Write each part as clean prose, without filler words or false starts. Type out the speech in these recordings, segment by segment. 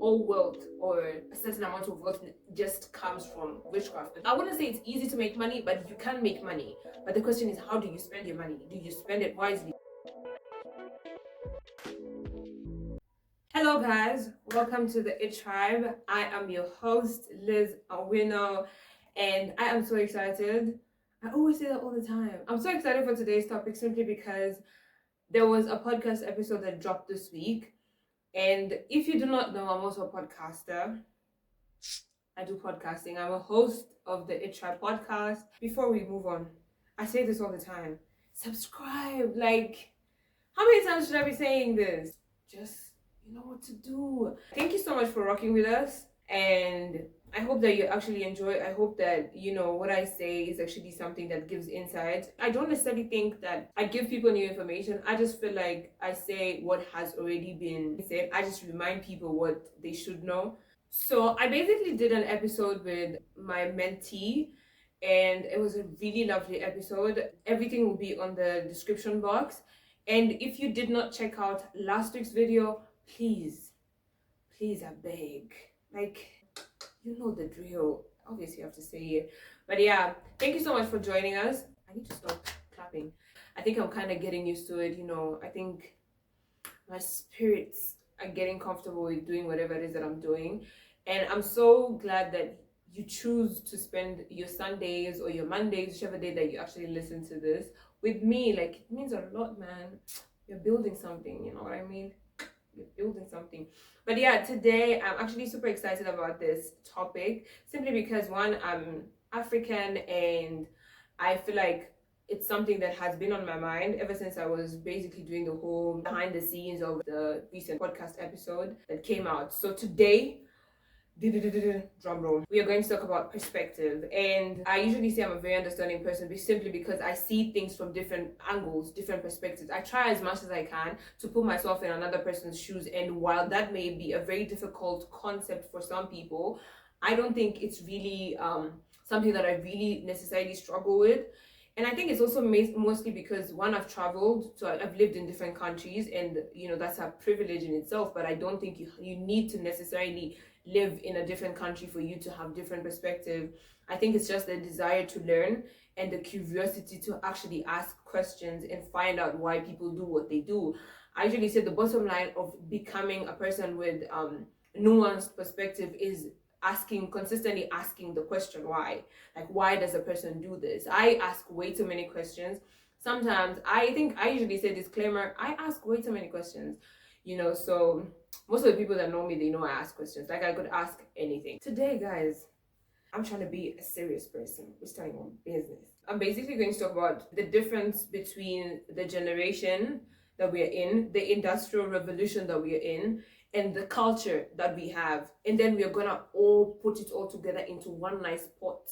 all wealth or a certain amount of wealth just comes from witchcraft. I wouldn't say it's easy to make money, but you can make money. But the question is, how do you spend your money? Do you spend it wisely? Hello guys, welcome to the It Tribe. I am your host, Liz Awino, and I am so excited. I always say that all the time. I'm so excited for today's topic simply because there was a podcast episode that dropped this week. And if you do not know, I'm also a podcaster. I do podcasting. I'm a host of the It Tribe podcast. Before we move on, I say this all the time. Subscribe. Like, how many times should I be saying this? Just, you know what to do. Thank you so much for rocking with us. And I hope that you actually enjoy. I hope that, what I say is actually something that gives insight. I don't necessarily think that I give people new information. I just feel like I say what has already been said. I just remind people what they should know. So I basically did an episode with my mentee, and it was a really lovely episode. Everything will be on the description box. And if you did not check out last week's video, please, I beg. Like, you know the drill. Obviously, you have to say it. But yeah, thank you so much for joining us. I need to stop clapping. I think I'm kind of getting used to it. I think my spirits are getting comfortable with doing whatever it is that I'm doing. And I'm so glad that you choose to spend your Sundays or your Mondays, whichever day that you actually listen to this, with me. Like, it means a lot, man. You're building something, you know what I mean? You're building something. But yeah, today I'm actually super excited about this topic simply because, one, I'm African and I feel like it's something that has been on my mind ever since I was basically doing the whole behind the scenes of the recent podcast episode that came out. So today, drum roll, we are going to talk about perspective. And I usually say I'm a very understanding person simply because I see things from different angles, different perspectives. I try as much as I can to put myself in another person's shoes, and while that may be a very difficult concept for some people, I don't think it's really something that I really necessarily struggle with. And I think it's also mostly because, one, I've traveled, so I've lived in different countries, and that's a privilege in itself. But I don't think you need to necessarily live in a different country for you to have different perspective. I think it's just the desire to learn and the curiosity to actually ask questions and find out why people do what they do. I usually say the bottom line of becoming a person with nuanced perspective is consistently asking the question why. Like, why does a person do this? I ask way too many questions. Sometimes I think I usually say disclaimer, I ask way too many questions, so most of the people that know me, they know I ask questions. Like, I could ask anything. Today, guys, I'm trying to be a serious person. We're starting on business. I'm basically going to talk about the difference between the generation that we are in, the industrial revolution that we are in, and the culture that we have. And then we are gonna all put it all together into one nice pot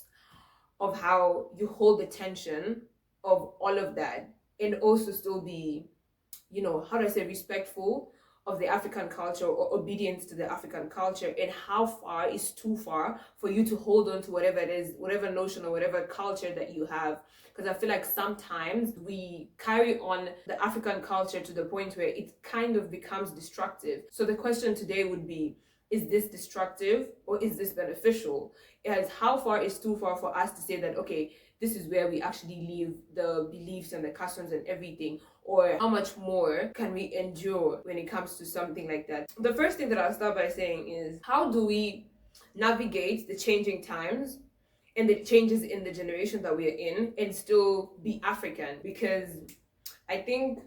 of how you hold the tension of all of that and also still be, how do I say, respectful of the African culture or obedience to the African culture, and how far is too far for you to hold on to whatever it is, whatever notion or whatever culture that you have. Because I feel like sometimes we carry on the African culture to the point where it kind of becomes destructive. So the question today would be, is this destructive or is this beneficial? As how far is too far for us to say that, okay, this is where we actually leave the beliefs and the customs and everything, or how much more can we endure when it comes to something like that? The first thing that I'll start by saying is, how do we navigate the changing times and the changes in the generation that we are in and still be African? Because I think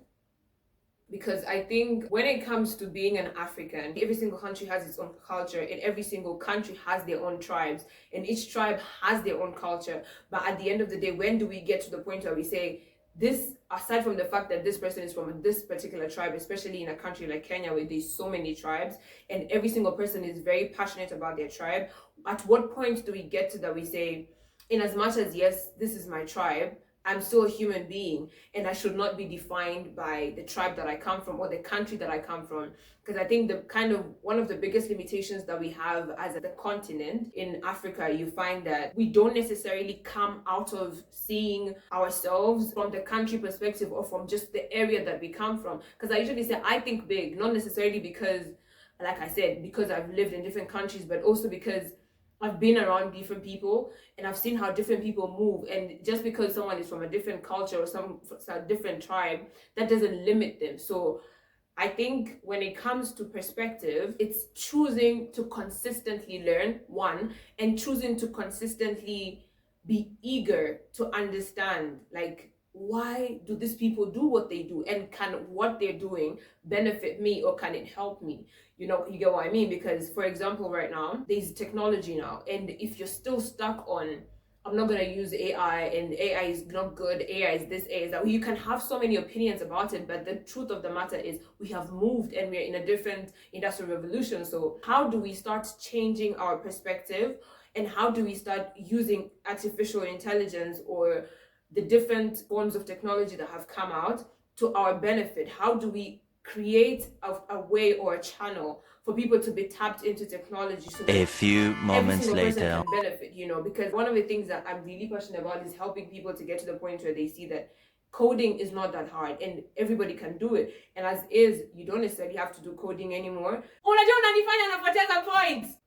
when it comes to being an African, every single country has its own culture, and every single country has their own tribes, and each tribe has their own culture. But at the end of the day, when do we get to the point where we say, this, aside from the fact that this person is from this particular tribe, especially in a country like Kenya where there's so many tribes and every single person is very passionate about their tribe, at what point do we get to that we say, in as much as, yes, this is my tribe, I'm still a human being and I should not be defined by the tribe that I come from or the country that I come from? Because I think one of the biggest limitations that we have as the continent in Africa, you find that we don't necessarily come out of seeing ourselves from the country perspective or from just the area that we come from. Because I usually say I think big, not necessarily because like I said, because I've lived in different countries, but also because I've been around different people and I've seen how different people move. And just because someone is from a different culture or some different tribe, that doesn't limit them. So I think when it comes to perspective, it's choosing to consistently learn, one, and choosing to consistently be eager to understand, like, why do these people do what they do, and can what they're doing benefit me, or can it help me? You get what I mean? Because, for example, right now there's technology now, and if you're still stuck on, I'm not going to use AI, and AI is not good, AI is this, AI is that, you can have so many opinions about it, but the truth of the matter is we have moved and we're in a different industrial revolution. So how do we start changing our perspective, and how do we start using artificial intelligence or the different forms of technology that have come out to our benefit? How do we create a way or a channel for people to be tapped into technology so A that few every moments single person later. can benefit? Because one of the things that I'm really passionate about is helping people to get to the point where they see that coding is not that hard and everybody can do it. And as is, you don't necessarily have to do coding anymore.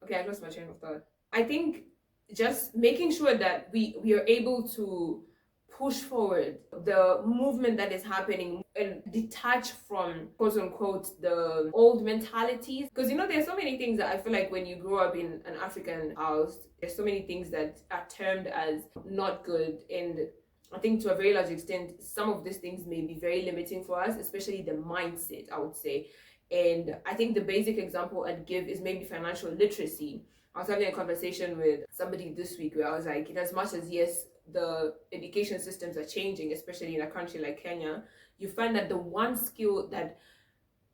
Okay, I lost my train of thought. I think just making sure that we are able to push forward the movement that is happening and detach from, quote unquote, the old mentalities. Because there's so many things that I feel like when you grow up in an African house, there's so many things that are termed as not good. And I think to a very large extent, some of these things may be very limiting for us, especially the mindset, I would say. And I think the basic example I'd give is maybe financial literacy. I was having a conversation with somebody this week where I was like, in as much as, yes, the education systems are changing, especially in a country like Kenya, you find that the one skill that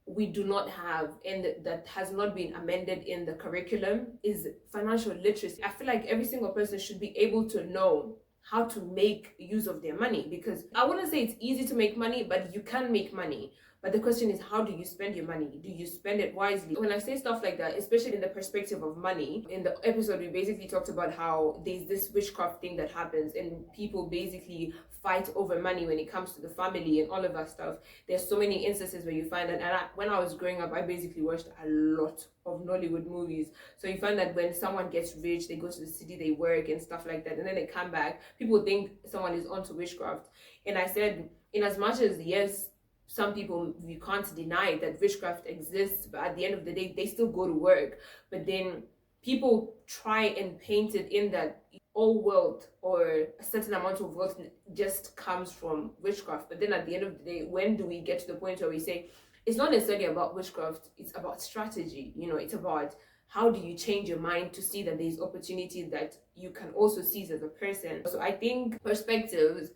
we do not have and that has not been amended in the curriculum is financial literacy. I feel like every single person should be able to know how to make use of their money, because I wouldn't say it's easy to make money, but you can make money. But the question is, how do you spend your money? Do you spend it wisely? When I say stuff like that, especially in the perspective of money, in the episode, we basically talked about how there's this witchcraft thing that happens and people basically fight over money when it comes to the family and all of that stuff. There's so many instances where you find that, and when I was growing up, I basically watched a lot of Nollywood movies. So you find that when someone gets rich, they go to the city, they work and stuff like that, and then they come back, people think someone is onto witchcraft. And I said, in as much as, yes, some people, you can't deny that witchcraft exists, but at the end of the day, they still go to work. But then people try and paint it in that all wealth or a certain amount of wealth just comes from witchcraft. But then at the end of the day, when do we get to the point where we say it's not necessarily about witchcraft, it's about strategy? It's about how do you change your mind to see that there's opportunity that you can also seize as a person. So I think perspectives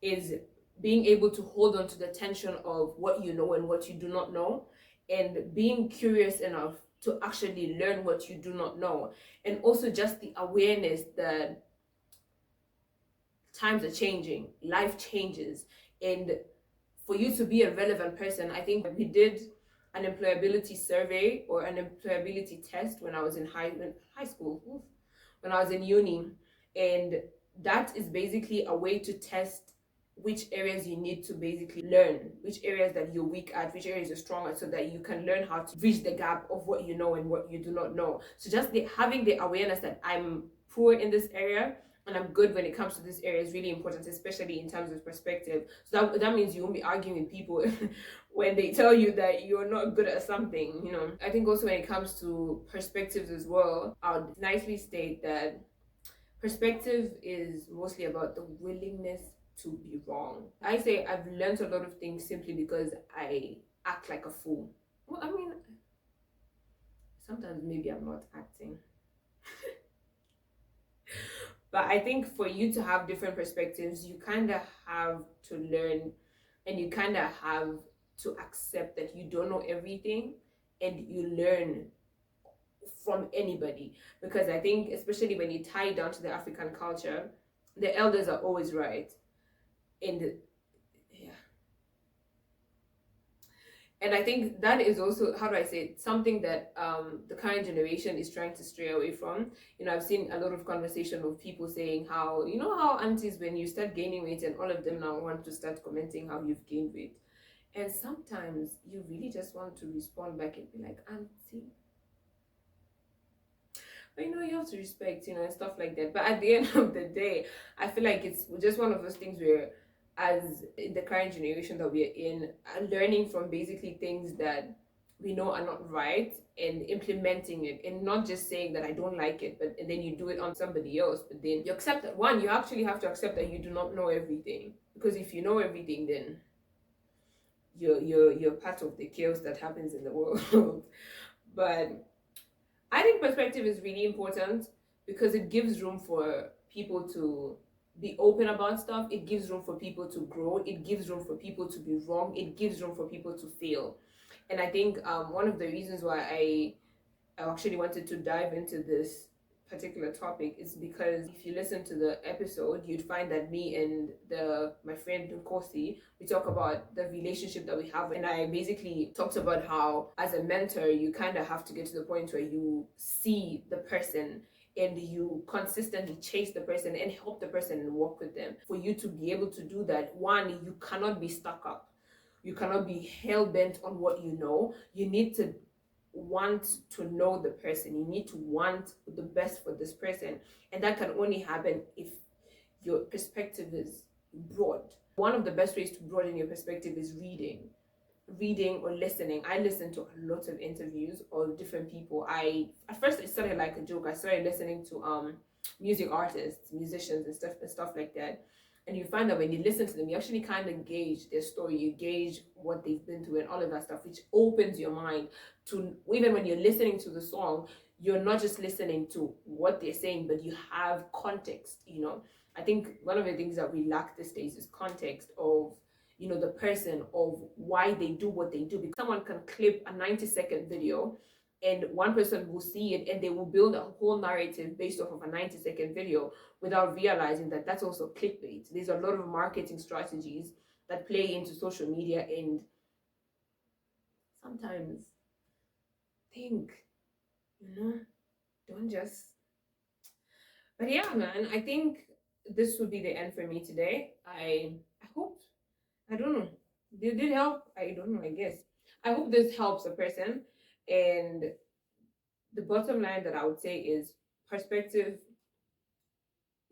is being able to hold on to the tension of what you know and what you do not know, and being curious enough to actually learn what you do not know, and also just the awareness that times are changing, life changes, and for you to be a relevant person, I think we did an employability survey or an employability test when I was in high school, when I was in uni, and that is basically a way to test which areas you need to basically learn, which areas that you're weak at, which areas you're strong at, so that you can learn how to bridge the gap of what you know and what you do not know. So just having the awareness that I'm poor in this area and I'm good when it comes to this area is really important, especially in terms of perspective. So that means you won't be arguing with people when they tell you that you're not good at something. I think also when it comes to perspectives as well, I would nicely state that perspective is mostly about the willingness to be wrong. I say I've learned a lot of things simply because I act like a fool. Well, I mean, sometimes maybe I'm not acting. But I think for you to have different perspectives, you kind of have to learn, and you kind of have to accept that you don't know everything, and you learn from anybody. Because I think, especially when you tie it down to the African culture, the elders are always right. And yeah. And I think that is also, how do I say it, something that the current generation is trying to stray away from. I've seen a lot of conversation of people saying how, how aunties, when you start gaining weight, and all of them now want to start commenting how you've gained weight. And sometimes you really just want to respond back and be like, auntie, But you have to respect, and stuff like that. But at the end of the day, I feel like it's just one of those things where, as in the current generation that we're in, learning from basically things that we know are not right and implementing it, and not just saying that I don't like it, but and then you do it on somebody else. But then you accept that, one, you actually have to accept that you do not know everything, because if you know everything, then you're part of the chaos that happens in the world. But I think perspective is really important because it gives room for people to be open about stuff. It gives room for people to grow. It gives room for people to be wrong. It gives room for people to fail. And I think one of the reasons why I actually wanted to dive into this particular topic is because if you listen to the episode, you'd find that me and the my friend Nkosi, we talk about the relationship that we have, and I basically talked about how as a mentor you kind of have to get to the point where you see the person and you consistently chase the person and help the person and work with them. For you to be able to do that, one, you cannot be stuck up. You cannot be hell bent on what you know. You need to want to know the person. You need to want the best for this person. And that can only happen if your perspective is broad. One of the best ways to broaden your perspective is reading or listening. I listen to a lot of interviews of different people. I at first it started like a joke. I started listening to music artists, musicians and stuff like that. And you find that when you listen to them, you actually kind of gauge their story, you gauge what they've been through and all of that stuff, which opens your mind to, even when you're listening to the song, you're not just listening to what they're saying, but you have context. I think one of the things that we lack these days is context of the person, of why they do what they do, because someone can clip a 90-second video and one person will see it and they will build a whole narrative based off of a 90-second video without realizing that that's also clickbait. There's a lot of marketing strategies that play into social media, and sometimes think, you know don't just. But yeah, man, I think this would be the end for me today. I hope, I don't know. Did it help? I don't know, I guess. I hope this helps a person. And the bottom line that I would say is perspective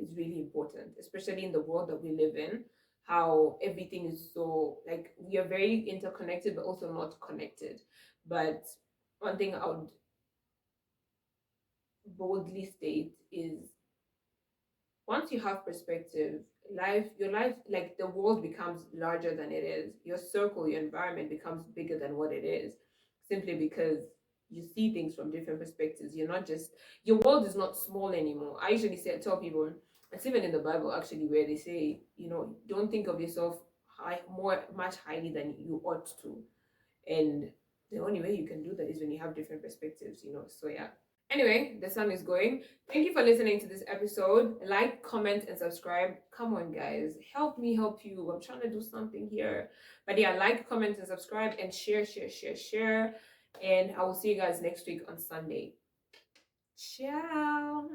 is really important, especially in the world that we live in. How everything is so, like, we are very interconnected, but also not connected. But one thing I would boldly state is, once you have perspective, your life, like the world becomes larger than it is. Your circle, your environment becomes bigger than what it is, simply because you see things from different perspectives. You're not just, your world is not small anymore. I usually tell people, it's even in the Bible actually, where they say, don't think of yourself much highly than you ought to. And the only way you can do that is when you have different perspectives. So yeah. Anyway, the sun is going. Thank you for listening to this episode. Like, comment, and subscribe. Come on, guys. Help me help you. I'm trying to do something here. But yeah, like, comment, and subscribe, and share, share, share, share. And I will see you guys next week on Sunday. Ciao.